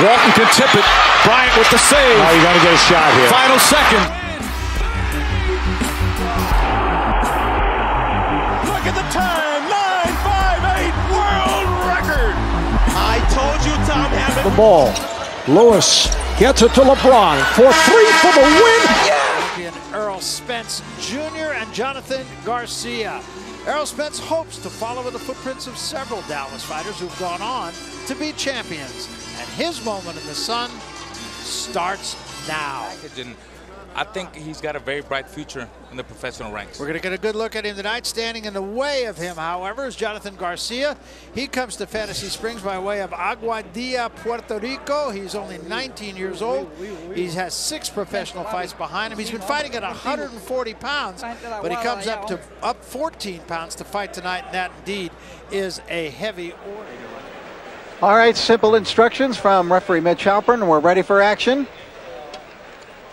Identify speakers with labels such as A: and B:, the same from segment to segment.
A: Walton can tip it. Bryant with the save.
B: Oh, you got to get a shot here.
A: Final second.
C: Look at the time. 9.58 world record. I told you, Tom Hammond.
B: The ball. Lewis gets it to LeBron for 3 for the win.
D: Champion Errol Spence Jr. and Jonathan Garcia. Errol Spence hopes to follow in the footprints of several Dallas fighters who've gone on to be champions. And his moment in the sun starts now.
E: I think he's got a very bright future in the professional ranks.
D: We're going to get a good look at him tonight. Standing in the way of him, however, is Jonathan Garcia. He comes to Fantasy Springs by way of Aguadilla, Puerto Rico. He's only 19 years old. He has 6 professional fights behind him. He's been fighting at 140 pounds, but he comes up 14 pounds to fight tonight, and that indeed is a heavy order.
F: All right, simple instructions from referee Mitch Halpern. We're ready for action.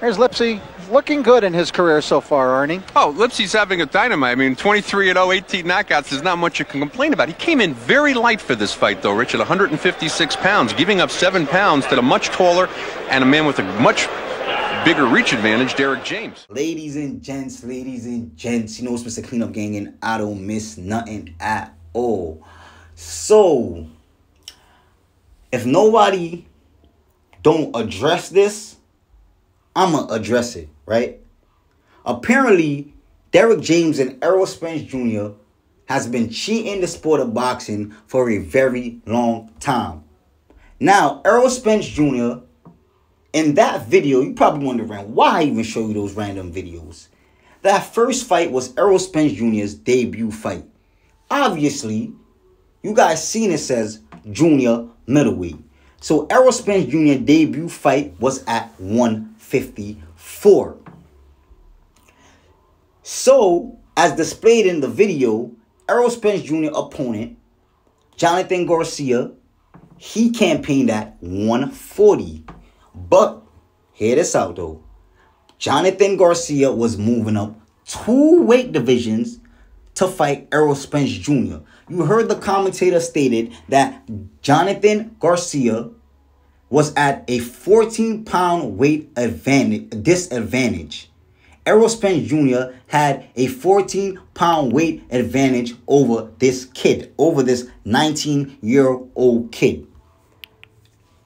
F: Here's Lipsy, looking good in his career so far, Arnie.
G: Oh, Lipsy's having a dynamite. I mean, 23-0, 18 knockouts. There's not much you can complain about. He came in very light for this fight, though, Rich, at 156 pounds, giving up 7 pounds to the much taller and a man with a much bigger reach advantage, Derek James.
H: Ladies and gents, you know it's Mr. Cleanup Gang, and I don't miss nothing at all. So, if nobody don't address this, I'ma address it, right? Apparently, Derek James and Errol Spence Jr. has been cheating the sport of boxing for a very long time. Now, Errol Spence Jr., in that video, you're probably wondering why I even show you those random videos. That first fight was Errol Spence Jr.'s debut fight. Obviously, you guys seen it says junior middleweight. So Errol Spence Jr. debut fight was at 154. So, as displayed in the video, Errol Spence Jr. opponent, Jonathan Garcia, he campaigned at 140. But, hear this out though. Jonathan Garcia was moving up 2 weight divisions to fight Errol Spence Jr. You heard the commentator stated that Jonathan Garcia was at a 14-pound weight disadvantage. Errol Spence Jr. had a 14-pound weight advantage over this kid, over this 19-year-old kid.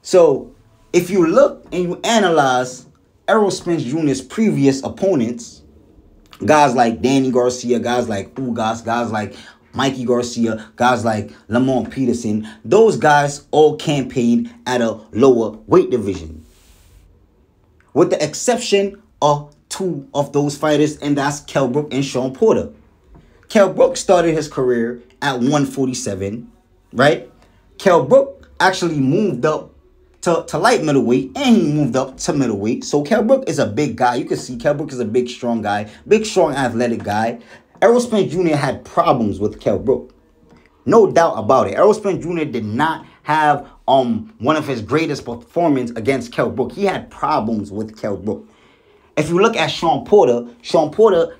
H: So, if you look and you analyze Errol Spence Jr.'s previous opponents, guys like Danny Garcia, guys like Ugas, guys like Mikey Garcia, guys like Lamont Peterson, those guys all campaigned at a lower weight division. With the exception of 2 of those fighters, and that's Kell Brook and Sean Porter. Kell Brook started his career at 147, right? Kell Brook actually moved up to light middleweight, and he moved up to middleweight. So Kell Brook is a big guy. You can see Kell Brook is a big, strong guy, big, strong, athletic guy. Errol Spence Jr. had problems with Kell Brook. No doubt about it. Errol Spence Jr. did not have one of his greatest performances against Kell Brook. He had problems with Kell Brook. If you look at Sean Porter,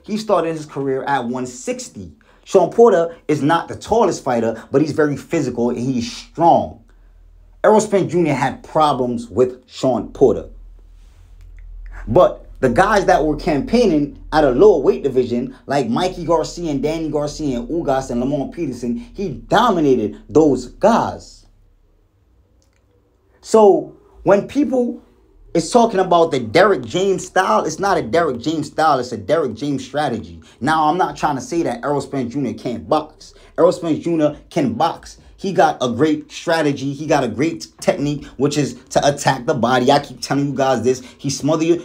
H: he started his career at 160. Sean Porter is not the tallest fighter, but he's very physical and he's strong. Errol Spence Jr. had problems with Sean Porter. But the guys that were campaigning at a lower weight division, like Mikey Garcia and Danny Garcia and Ugas and Lamont Peterson, he dominated those guys. So when people is talking about the Derek James style, it's not a Derek James style, it's a Derek James strategy. Now, I'm not trying to say that Errol Spence Jr. can't box. Errol Spence Jr. can box. He got a great strategy. He got a great technique, which is to attack the body. I keep telling you guys this. He smother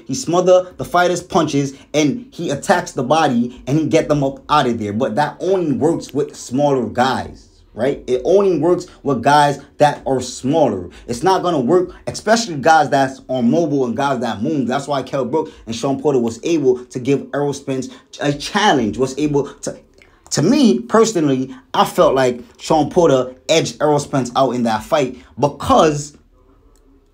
H: the fighter's punches, and he attacks the body, and he get them up out of there. But that only works with smaller guys, right? It only works with guys that are smaller. It's not going to work, especially guys that's on mobile and guys that move. That's why Kell Brook and Sean Porter was able to give Errol Spence a challenge, was able to... To me, personally, I felt like Sean Porter edged Errol Spence out in that fight because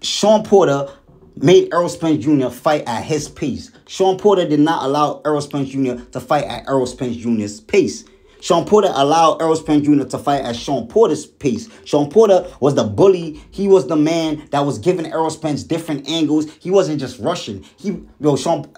H: Sean Porter made Errol Spence Jr. fight at his pace. Sean Porter did not allow Errol Spence Jr. to fight at Errol Spence Jr.'s pace. Sean Porter allowed Errol Spence Jr. to fight at Sean Porter's pace. Sean Porter was the bully. He was the man that was giving Errol Spence different angles. He wasn't just rushing.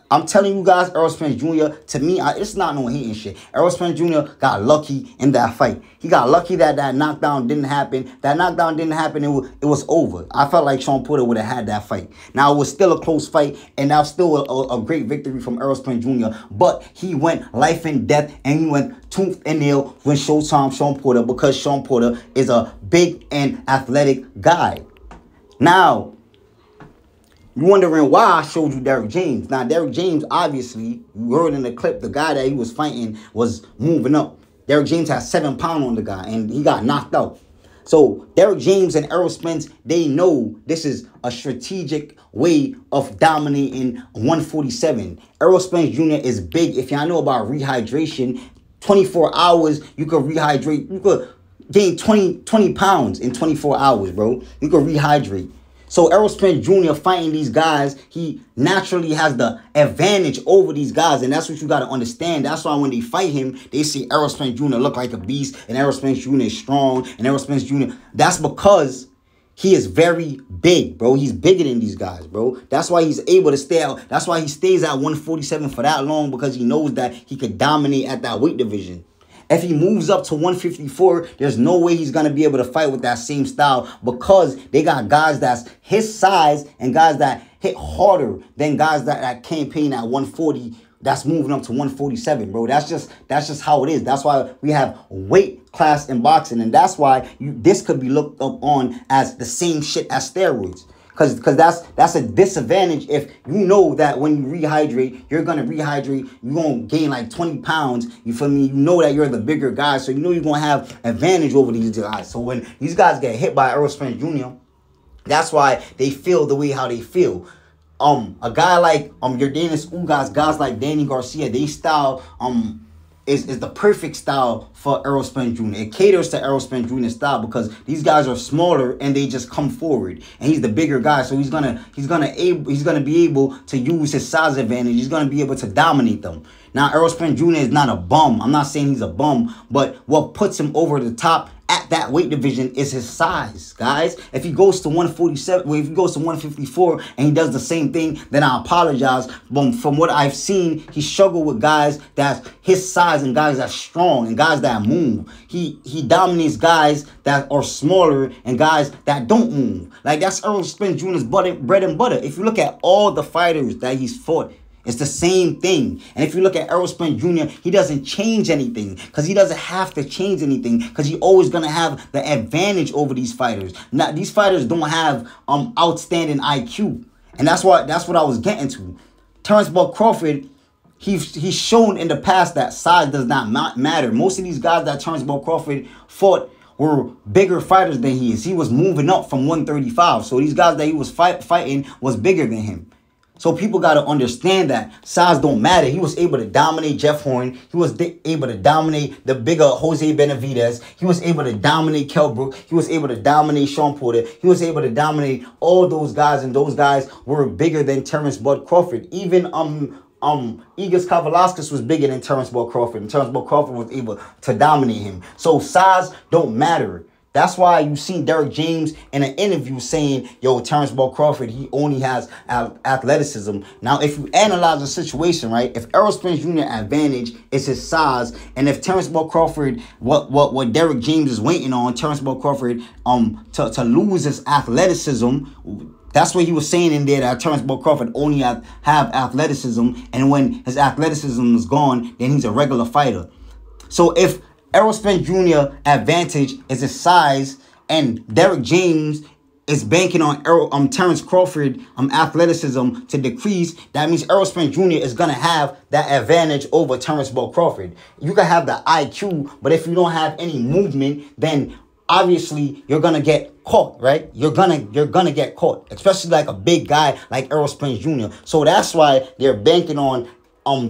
H: I'm telling you guys, Errol Spence Jr., to me, it's not no hating shit. Errol Spence Jr. got lucky in that fight. He got lucky that knockdown didn't happen. That knockdown didn't happen. It was over. I felt like Sean Porter would have had that fight. Now, it was still a close fight, and that was still a great victory from Errol Spence Jr., but he went life and death, and he went tooth and nail with Showtime Sean Porter, because Sean Porter is a big and athletic guy. Now, you're wondering why I showed you Derrick James. Now, Derrick James, obviously, you heard in the clip, the guy that he was fighting was moving up. Derrick James had 7 pounds on the guy, and he got knocked out. So, Derrick James and Errol Spence, they know this is a strategic way of dominating 147. Errol Spence Jr. is big. If y'all know about rehydration, 24 hours, you could rehydrate. You could gain 20 pounds in 24 hours, bro. You could rehydrate. So Errol Spence Jr. fighting these guys, he naturally has the advantage over these guys. And that's what you got to understand. That's why when they fight him, they see Errol Spence Jr. look like a beast. And Errol Spence Jr. is strong. And Errol Spence Jr. That's because he is very big, bro. He's bigger than these guys, bro. That's why he's able to stay out. That's why he stays at 147 for that long, because he knows that he could dominate at that weight division. If he moves up to 154, there's no way he's going to be able to fight with that same style, because they got guys that's his size and guys that hit harder than guys that campaign at 140 that's moving up to 147, bro. That's just how it is. That's why we have weight class in boxing, and that's why this could be looked up on as the same shit as steroids. Because that's a disadvantage if you know that when you rehydrate, you're going to rehydrate, you're going to gain like 20 pounds, you feel me? You know that you're the bigger guy, so you know you're going to have advantage over these guys. So when these guys get hit by Errol Spence Jr., that's why they feel the way how they feel. A guy like Yordenis Ugas, guys like Danny Garcia, they style is the perfect style for Errol Spence Jr. It caters to Errol Spence Jr.'s style, because these guys are smaller and they just come forward, and he's the bigger guy, so he's gonna be able to use his size advantage. He's gonna be able to dominate them. Now, Errol Spence Jr. is not a bum. I'm not saying he's a bum, but what puts him over the top at that weight division is his size, guys. If he goes to 147, if he goes to 154 and he does the same thing, then I apologize. But from what I've seen, he struggled with guys that's his size and guys that's strong and guys that move. He dominates guys that are smaller and guys that don't move. Like, that's Errol Spence Jr.'s bread and butter. If you look at all the fighters that he's fought, it's the same thing. And if you look at Errol Spence Jr., he doesn't change anything, because he doesn't have to change anything, because he's always going to have the advantage over these fighters. Now, these fighters don't have outstanding IQ. And that's what I was getting to. Terrence Bud Crawford, he's shown in the past that size does not matter. Most of these guys that Terrence Bud Crawford fought were bigger fighters than he is. He was moving up from 135. So these guys that he was fighting was bigger than him. So people got to understand that size don't matter. He was able to dominate Jeff Horn. He was able to dominate the bigger Jose Benavidez. He was able to dominate Kell Brook. He was able to dominate Sean Porter. He was able to dominate all those guys, and those guys were bigger than Terrence Bud Crawford. Even Igor Kavalauskas was bigger than Terrence Bud Crawford, and Terrence Bud Crawford was able to dominate him. So size don't matter. That's why you seen Derrick James in an interview saying, yo, Terrence Bud Crawford, he only has athleticism. Now, if you analyze the situation, right, if Errol Spence Jr. advantage is his size, and if Terrence Bud Crawford, what Derrick James is waiting on, Terrence Bud Crawford to lose his athleticism, that's what he was saying in there, that Terrence Bud Crawford only have athleticism, and when his athleticism is gone, then he's a regular fighter. So if Errol Spence Jr. advantage is his size, and Derrick James is banking on Terrence Crawford athleticism to decrease, that means Errol Spence Jr. is going to have that advantage over Terrence Bud Crawford. You can have the IQ, but if you don't have any movement, then obviously you're going to get caught, right? You're gonna get caught, especially like a big guy like Errol Spence Jr. So that's why they're banking on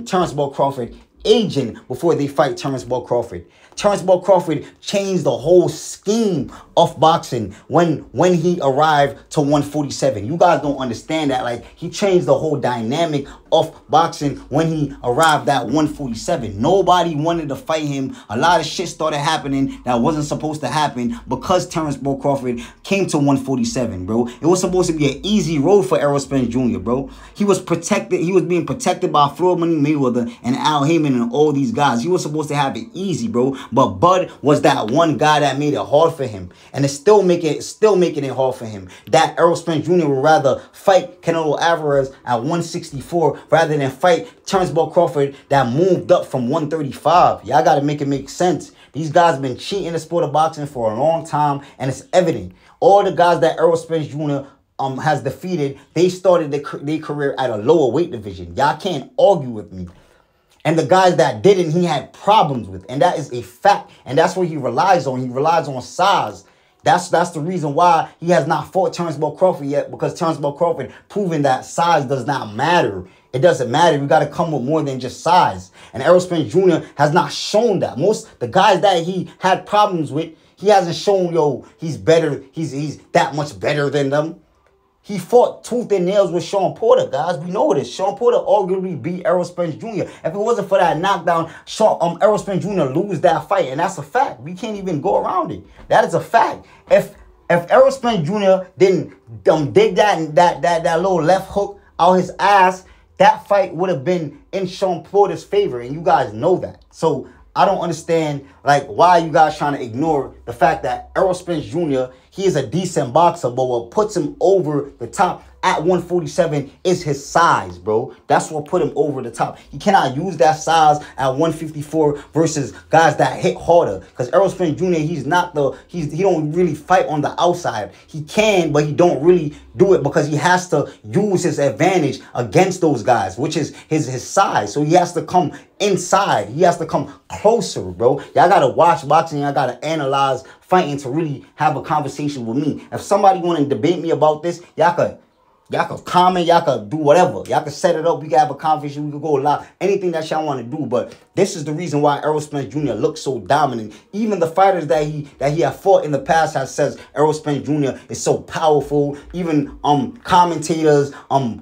H: Terrence Bud Crawford aging before they fight Terrence Bud Crawford. Terrence Bud Crawford changed the whole scheme of boxing when he arrived to 147. You guys don't understand that. Like, he changed the whole dynamic of boxing when he arrived at 147. Nobody wanted to fight him. A lot of shit started happening that wasn't supposed to happen because Terrence Bud Crawford came to 147, bro. It was supposed to be an easy road for Errol Spence Jr., bro. He was protected. He was being protected by Floyd Money Mayweather and Al Heyman and all these guys. He was supposed to have it easy, bro. But Bud was that one guy that made it hard for him. And it's still making it hard for him. That Errol Spence Jr. would rather fight Canelo Alvarez at 164 rather than fight Terrence Bud Crawford that moved up from 135. Y'all got to make it make sense. These guys been cheating the sport of boxing for a long time, and it's evident. All the guys that Errol Spence Jr. Has defeated, they started their career at a lower weight division. Y'all can't argue with me. And the guys that didn't, he had problems with. And that is a fact. And that's what he relies on. He relies on size. That's the reason why he has not fought Terrence Bud Crawford yet, because Terrence Bud Crawford proven that size does not matter. It doesn't matter. You got to come with more than just size. And Errol Spence Jr. has not shown that. Most the guys that he had problems with, he hasn't shown, yo, he's better. He's that much better than them. He fought tooth and nails with Sean Porter, guys. We know this. Sean Porter arguably beat Errol Spence Jr. If it wasn't for that knockdown, Errol Spence Jr. lose that fight, and that's a fact. We can't even go around it. That is a fact. If Errol Spence Jr. didn't dig that little left hook out his ass, that fight would have been in Sean Porter's favor, and you guys know that. So I don't understand, like, why you guys trying to ignore the fact that Errol Spence Jr., he is a decent boxer, but what puts him over the top at 147 is his size, bro. That's what put him over the top. He cannot use that size at 154 versus guys that hit harder. Because Errol Spence Jr., he don't really fight on the outside. He can, but he don't really do it because he has to use his advantage against those guys, which is his size. So he has to come inside. He has to come closer, bro. Y'all got to watch boxing. Y'all got to analyze fighting to really have a conversation with me. If somebody want to debate me about this, y'all could comment, y'all could do whatever. Y'all could set it up, we can have a conversation, we could go live, anything that y'all want to do. But this is the reason why Errol Spence Jr. looks so dominant. Even the fighters that he have fought in the past have says Errol Spence Jr. is so powerful. Even commentators,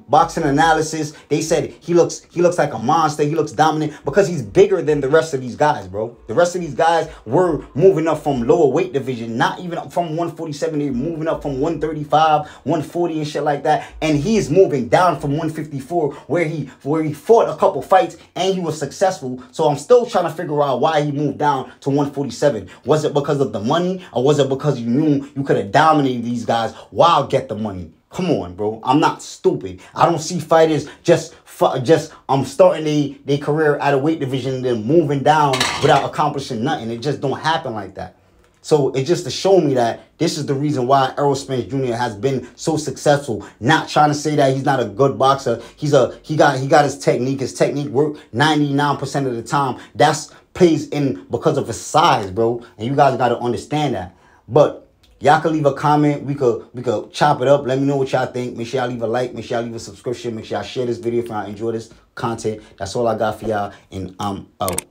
H: boxing analysis, they said he looks like a monster, he looks dominant because he's bigger than the rest of these guys, bro. The rest of these guys were moving up from lower weight division, not even up from 147, they're moving up from 135, 140 and shit like that. And he is moving down from 154 where he fought a couple fights and he was successful. So I'm still trying to figure out why he moved down to 147. Was it because of the money, or was it because you knew you could have dominated these guys while get the money? Come on, bro. I'm not stupid. I don't see fighters just starting their career at a weight division and then moving down without accomplishing nothing. It just don't happen like that. So it's just to show me that this is the reason why Errol Spence Jr. has been so successful. Not trying to say that he's not a good boxer. He got his technique. His technique worked 99% of the time. That's plays in because of his size, bro. And you guys got to understand that. But y'all can leave a comment. We could chop it up. Let me know what y'all think. Make sure y'all leave a like. Make sure y'all leave a subscription. Make sure y'all share this video if y'all enjoy this content. That's all I got for y'all. And I'm out.